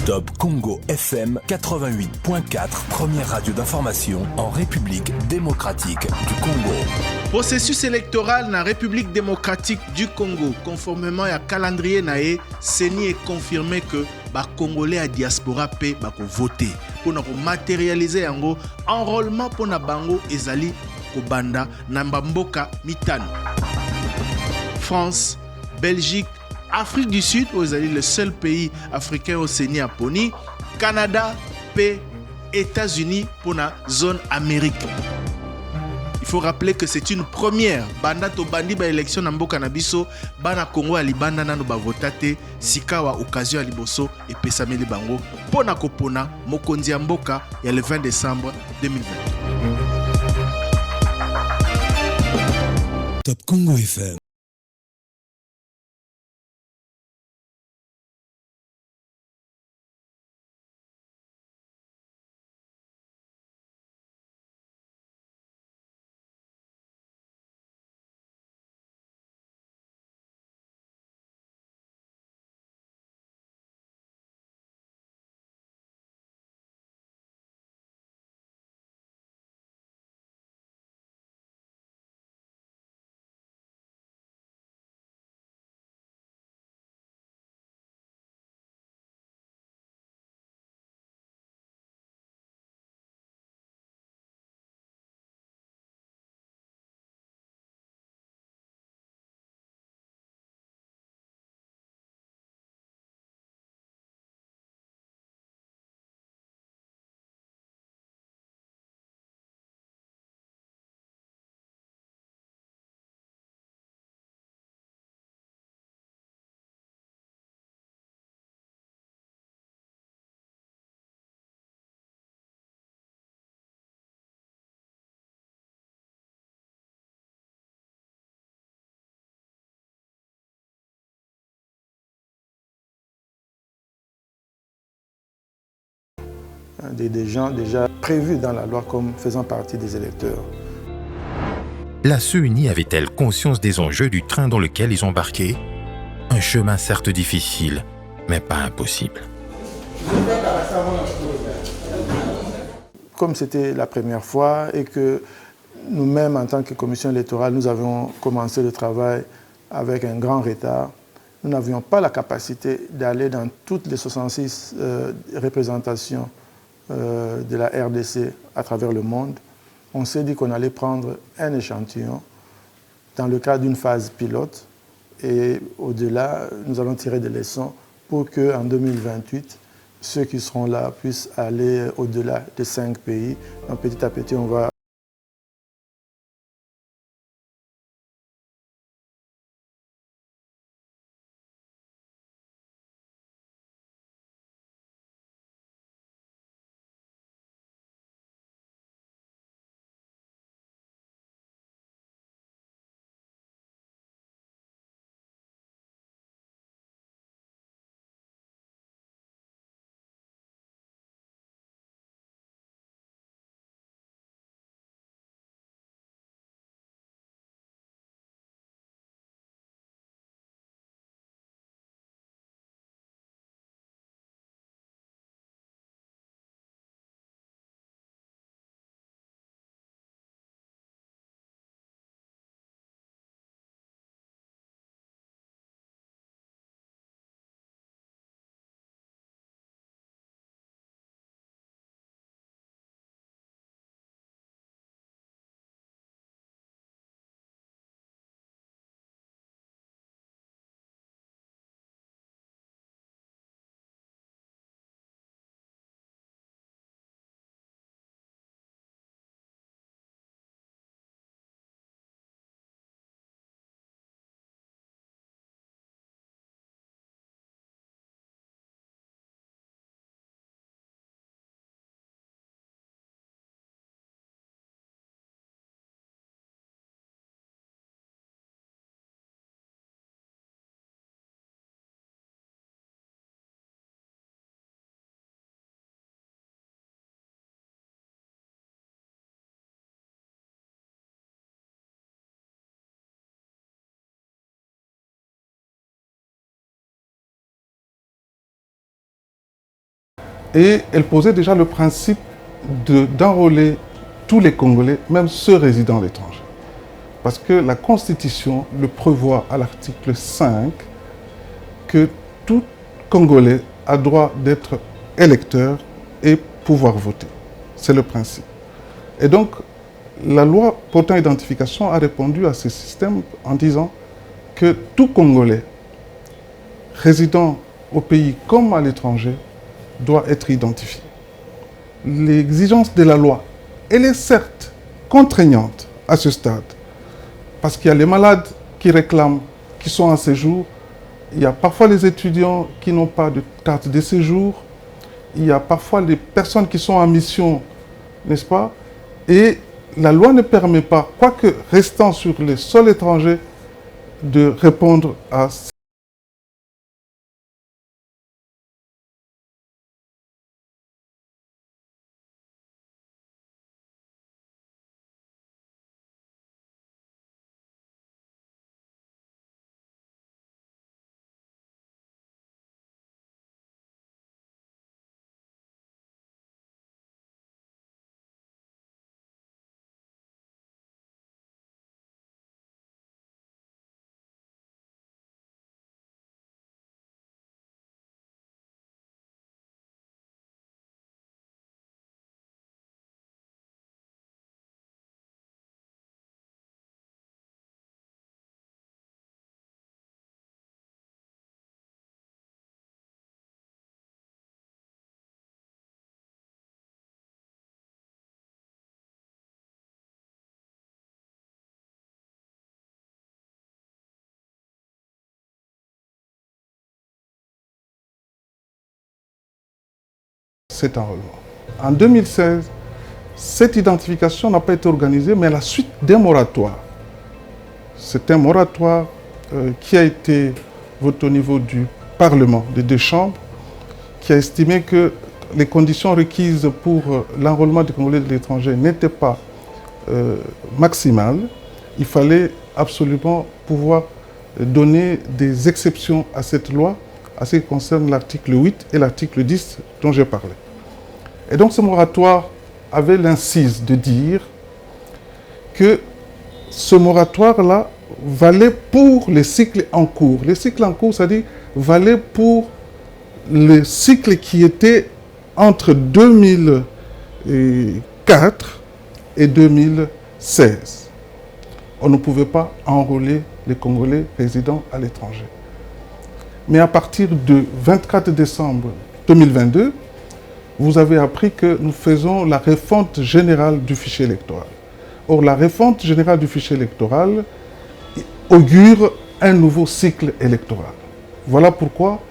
Top Congo FM 88.4, première radio d'information en République démocratique du Congo. Processus électoral na République démocratique du Congo, conformément à calendrier nae, CENI est confirmé que les Congolais à diaspora pe bako voter pour matérialiser yango enrôlement pour na bango ezali kobanda na mboka mitano. France, Belgique, Afrique du Sud, où ezali le seul pays africain au CENI à poni, Canada pe États-Unis pour la zone Amérique. Il faut rappeler que c'est une première. Banda to bandi ba élection na mboka na biso, bana Congo ali banda nano ba votate, sikawa occasion ali boso et pesameli bango pona kopona mokonzi ya mboka ya le 20 décembre 2020. Top Congo FM. Des gens déjà prévus dans la loi comme faisant partie des électeurs. La CENI avait-elle conscience des enjeux du train dans lequel ils embarquaient? Un chemin certes difficile, mais pas impossible. Comme c'était la première fois et que nous-mêmes, en tant que commission électorale, nous avions commencé le travail avec un grand retard, nous n'avions pas la capacité d'aller dans toutes les 66 représentations de la RDC à travers le monde. On s'est dit qu'on allait prendre un échantillon dans le cadre d'une phase pilote et au-delà, nous allons tirer des leçons pour qu'en 2028, ceux qui seront là puissent aller au-delà des 5 pays. Donc petit à petit, on va Et elle posait déjà le principe d'enrôler tous les Congolais, même ceux résidant à l'étranger. Parce que la Constitution le prévoit à l'article 5 que tout Congolais a droit d'être électeur et pouvoir voter. C'est le principe. Et donc, la loi portant identification a répondu à ce système en disant que tout Congolais résidant au pays comme à l'étranger doit être identifié. L'exigence de la loi, elle est certes contraignante à ce stade, parce qu'il y a les malades qui réclament, qui sont en séjour, il y a parfois les étudiants qui n'ont pas de carte de séjour, il y a parfois les personnes qui sont en mission, n'est-ce pas? Et la loi ne permet pas, quoique restant sur le sol étranger, de répondre à cet enrôlement. En 2016, cette identification n'a pas été organisée, mais à la suite d'un moratoire. C'est un moratoire qui a été voté au niveau du Parlement, des deux chambres, qui a estimé que les conditions requises pour l'enrôlement des Congolais de l'étranger n'étaient pas maximales. Il fallait absolument pouvoir donner des exceptions à cette loi, à ce qui concerne l'article 8 et l'article 10 dont j'ai parlé. Et donc ce moratoire avait l'incise de dire que ce moratoire-là valait pour les cycles en cours. Les cycles en cours, c'est-à-dire valait pour le cycle qui était entre 2004 et 2016. On ne pouvait pas enrôler les Congolais résidant à l'étranger. Mais à partir du 24 décembre 2022, vous avez appris que nous faisons la refonte générale du fichier électoral. Or, la refonte générale du fichier électoral augure un nouveau cycle électoral. Voilà pourquoi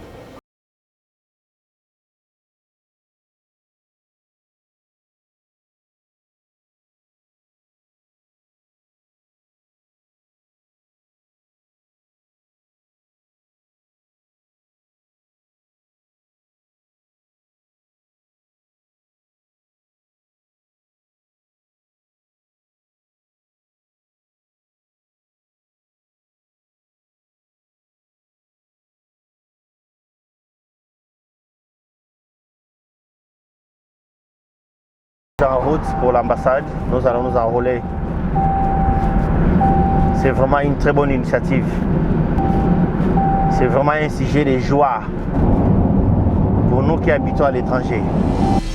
En route pour l'ambassade, nous allons nous enrôler. C'est vraiment une très bonne initiative. C'est vraiment un sujet de joie pour nous qui habitons à l'étranger.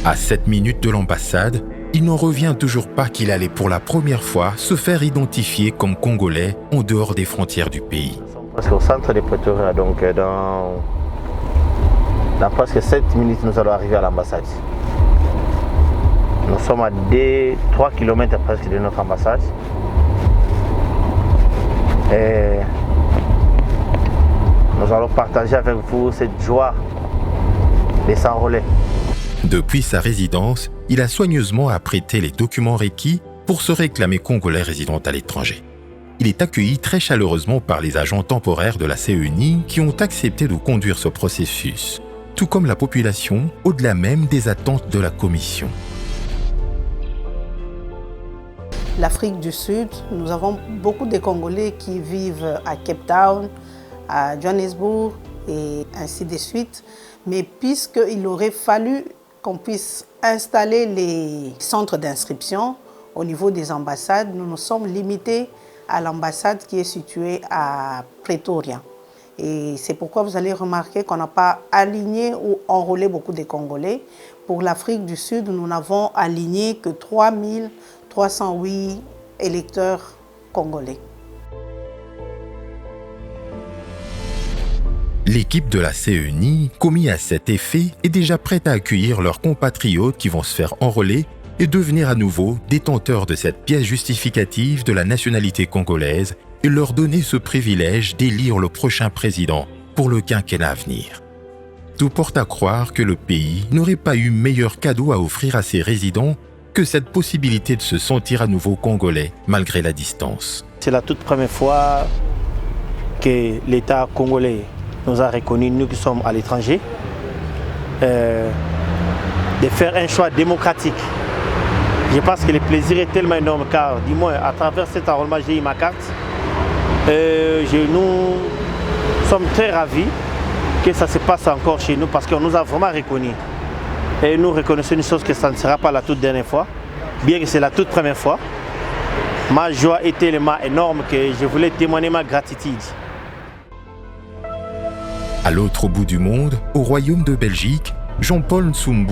À 7 minutes de l'ambassade, il n'en revient toujours pas qu'il allait pour la première fois se faire identifier comme Congolais en dehors des frontières du pays. Nous sommes presque au centre de Pretoria, donc dans presque 7 minutes, nous allons arriver à l'ambassade. Nous sommes à 3 km presque de notre ambassade. Et nous allons partager avec vous cette joie de s'enrôler. Depuis sa résidence, il a soigneusement apprêté les documents requis pour se réclamer Congolais résidant à l'étranger. Il est accueilli très chaleureusement par les agents temporaires de la CENI qui ont accepté de conduire ce processus, tout comme la population, au-delà même des attentes de la commission. L'Afrique du Sud, nous avons beaucoup de Congolais qui vivent à Cape Town, à Johannesburg et ainsi de suite. Mais puisqu'il aurait fallu qu'on puisse installer les centres d'inscription au niveau des ambassades. Nous nous sommes limités à l'ambassade qui est située à Pretoria. Et c'est pourquoi vous allez remarquer qu'on n'a pas aligné ou enrôlé beaucoup de Congolais. Pour l'Afrique du Sud, nous n'avons aligné que 3308 électeurs congolais. L'équipe de la CENI, commis à cet effet, est déjà prête à accueillir leurs compatriotes qui vont se faire enrôler et devenir à nouveau détenteurs de cette pièce justificative de la nationalité congolaise et leur donner ce privilège d'élire le prochain président pour le quinquennat à venir. Tout porte à croire que le pays n'aurait pas eu meilleur cadeau à offrir à ses résidents que cette possibilité de se sentir à nouveau congolais malgré la distance. C'est la toute première fois que l'État congolais nous a reconnus, nous qui sommes à l'étranger, de faire un choix démocratique. Je pense que le plaisir est tellement énorme car, du moins, à travers cet enrôlement, j'ai eu ma carte. Nous sommes très ravis que ça se passe encore chez nous parce qu'on nous a vraiment reconnus. Et nous reconnaissons une chose que ça ne sera pas la toute dernière fois, bien que c'est la toute première fois. Ma joie est tellement énorme que je voulais témoigner ma gratitude. À l'autre bout du monde, au Royaume de Belgique, Jean-Paul Nsumbu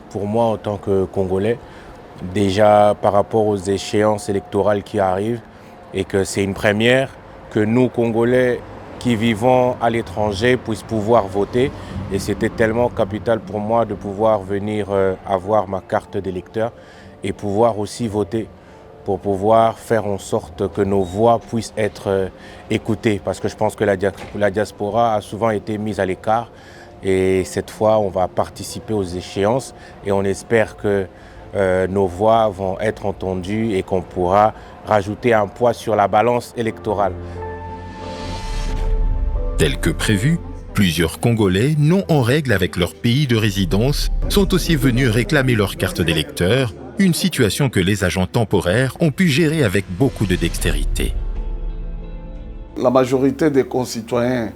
Pour moi, en tant que Congolais, déjà par rapport aux échéances électorales qui arrivent, et que c'est une première que nous, Congolais qui vivons à l'étranger, puissent pouvoir voter. Et c'était tellement capital pour moi de pouvoir venir avoir ma carte d'électeur et pouvoir aussi voter pour pouvoir faire en sorte que nos voix puissent être écoutées. Parce que je pense que la diaspora a souvent été mise à l'écart. Et cette fois, on va participer aux échéances et on espère que nos voix vont être entendues et qu'on pourra rajouter un poids sur la balance électorale. Tel que prévu, plusieurs Congolais non en règle avec leur pays de résidence sont aussi venus réclamer leur carte d'électeur, une situation que les agents temporaires ont pu gérer avec beaucoup de dextérité. La majorité des concitoyens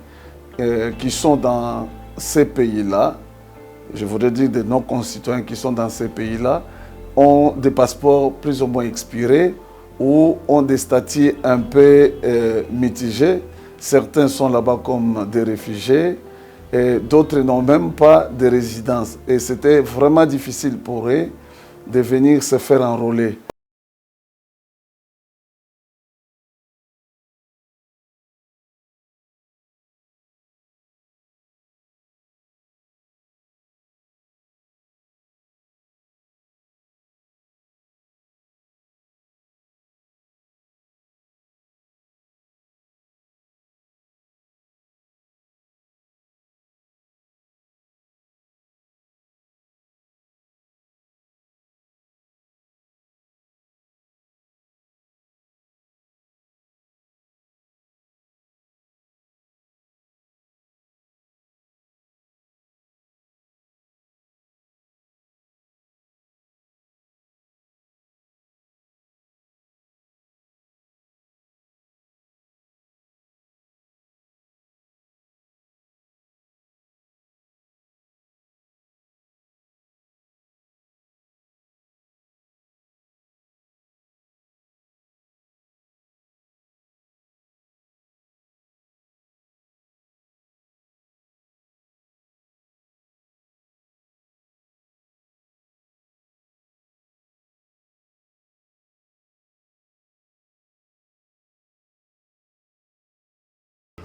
qui sont dans ces pays-là, je voudrais dire des non-concitoyens qui sont dans ces pays-là, ont des passeports plus ou moins expirés ou ont des statuts un peu mitigés. Certains sont là-bas comme des réfugiés et d'autres n'ont même pas de résidence. Et c'était vraiment difficile pour eux de venir se faire enrôler.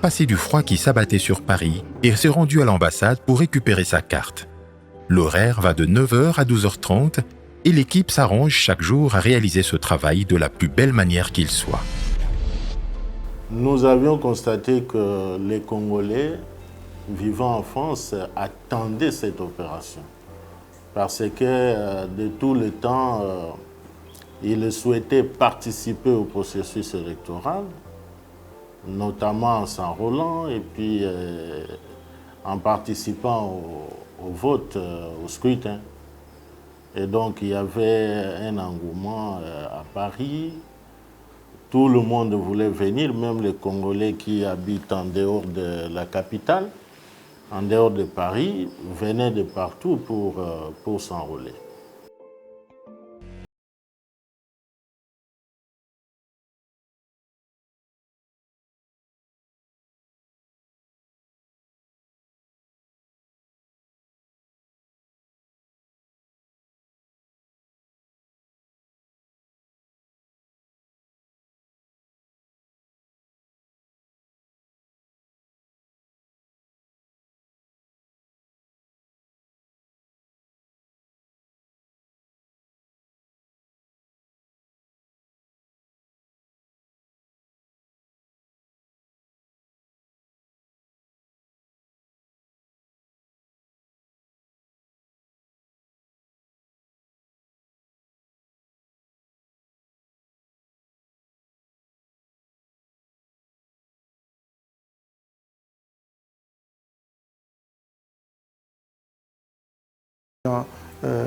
passé du froid qui s'abattait sur Paris et s'est rendu à l'ambassade pour récupérer sa carte. L'horaire va de 9h à 12h30 et l'équipe s'arrange chaque jour à réaliser ce travail de la plus belle manière qu'il soit. Nous avions constaté que les Congolais vivant en France attendaient cette opération parce que de tout le temps, ils souhaitaient participer au processus électoral, notamment en s'enrôlant et puis en participant au vote, au scrutin. Et donc il y avait un engouement à Paris. Tout le monde voulait venir, même les Congolais qui habitent en dehors de la capitale, en dehors de Paris, venaient de partout pour s'enrôler.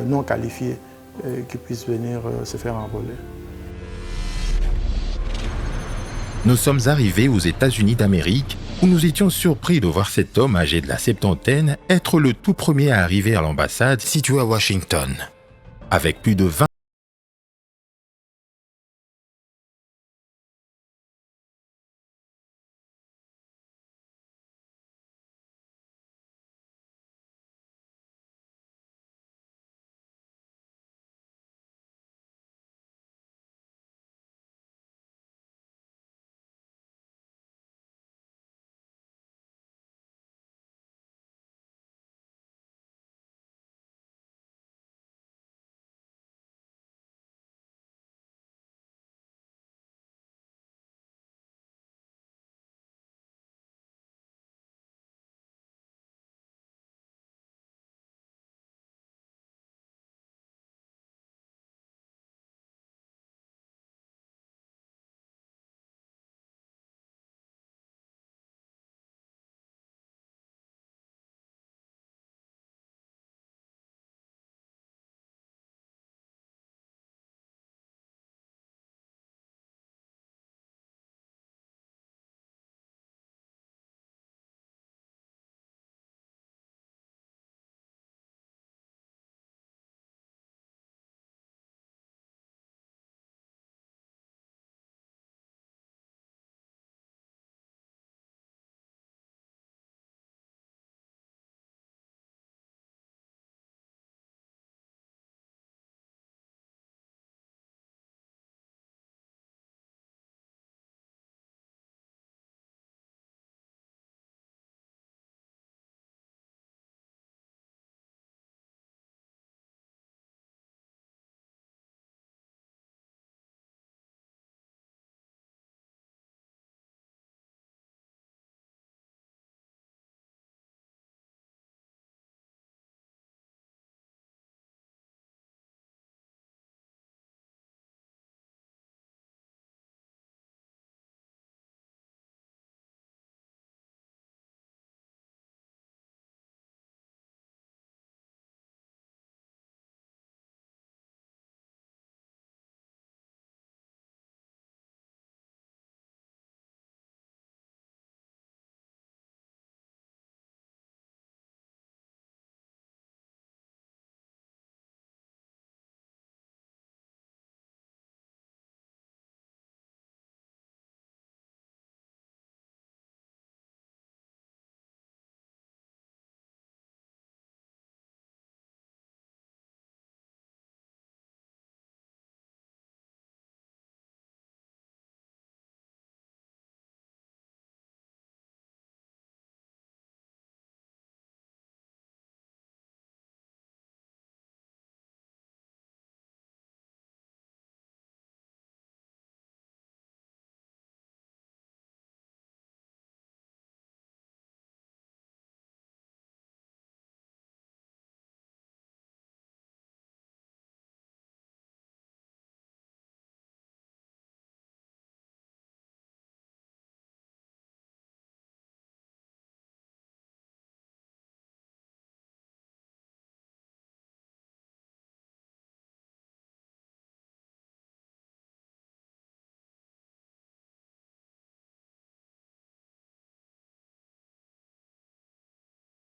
Non qualifiés qui puissent venir se faire enrôler. Nous sommes arrivés aux États-Unis d'Amérique où nous étions surpris de voir cet homme âgé de la septantaine être le tout premier à arriver à l'ambassade située à Washington. Avec plus de 20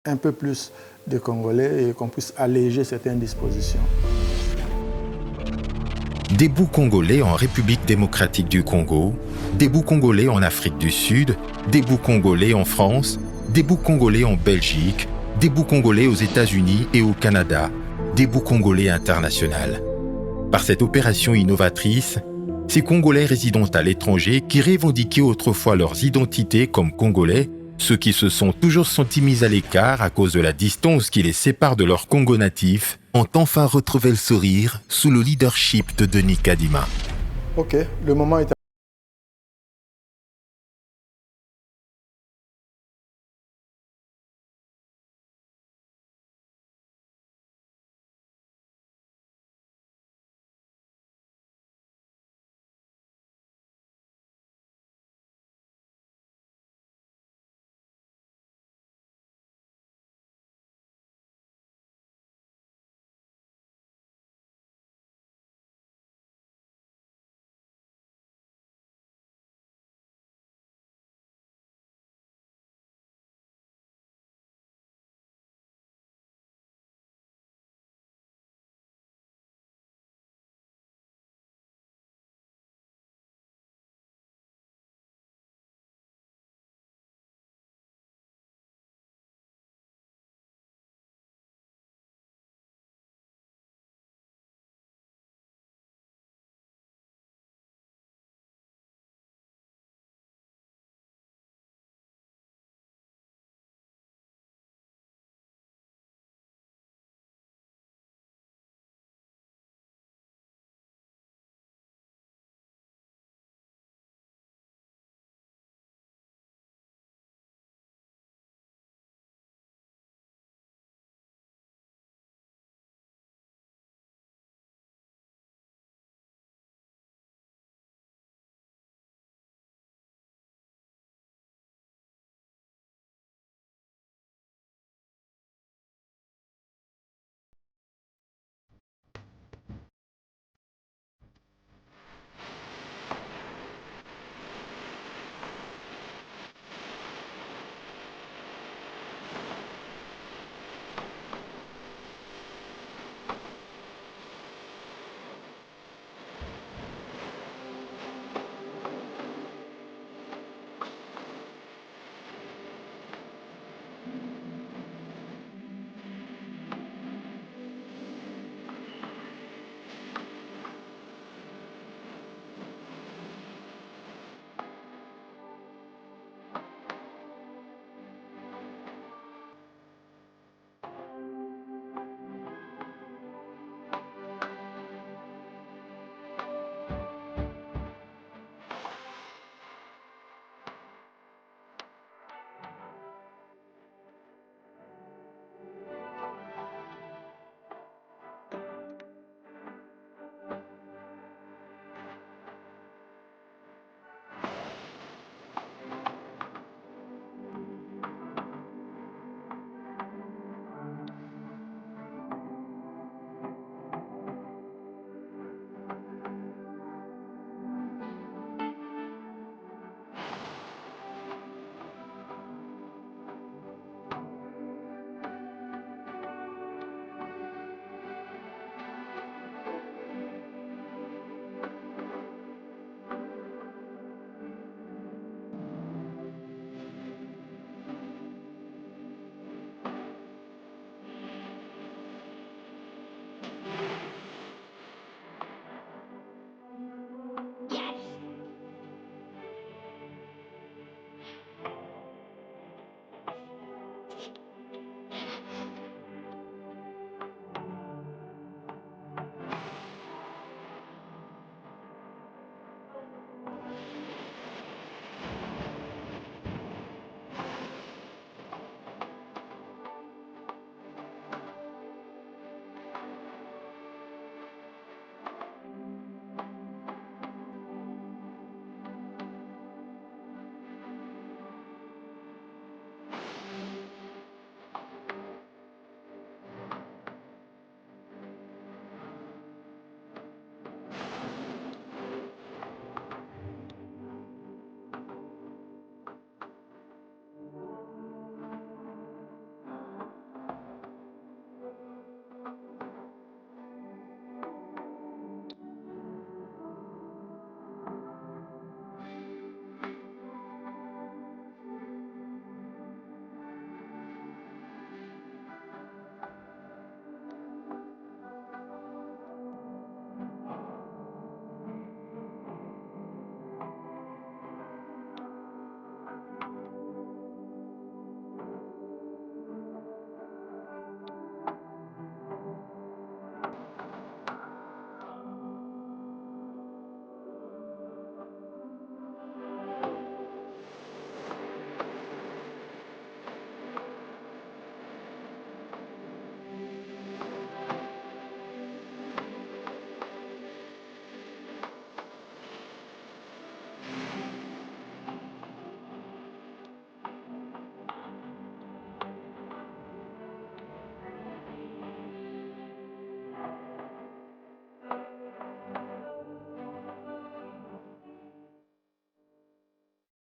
un peu plus de Congolais et qu'on puisse alléger certaines dispositions. Des bouts congolais en République démocratique du Congo, des bouts congolais en Afrique du Sud, des bouts congolais en France, des bouts congolais en Belgique, des bouts congolais aux États-Unis et au Canada, des bouts congolais internationaux. Par cette opération innovatrice, ces Congolais résidant à l'étranger qui revendiquaient autrefois leurs identités comme Congolais, ceux qui se sont toujours sentis mis à l'écart à cause de la distance qui les sépare de leur Congo natif, ont enfin retrouvé le sourire sous le leadership de Denis Kadima. Ok, le moment est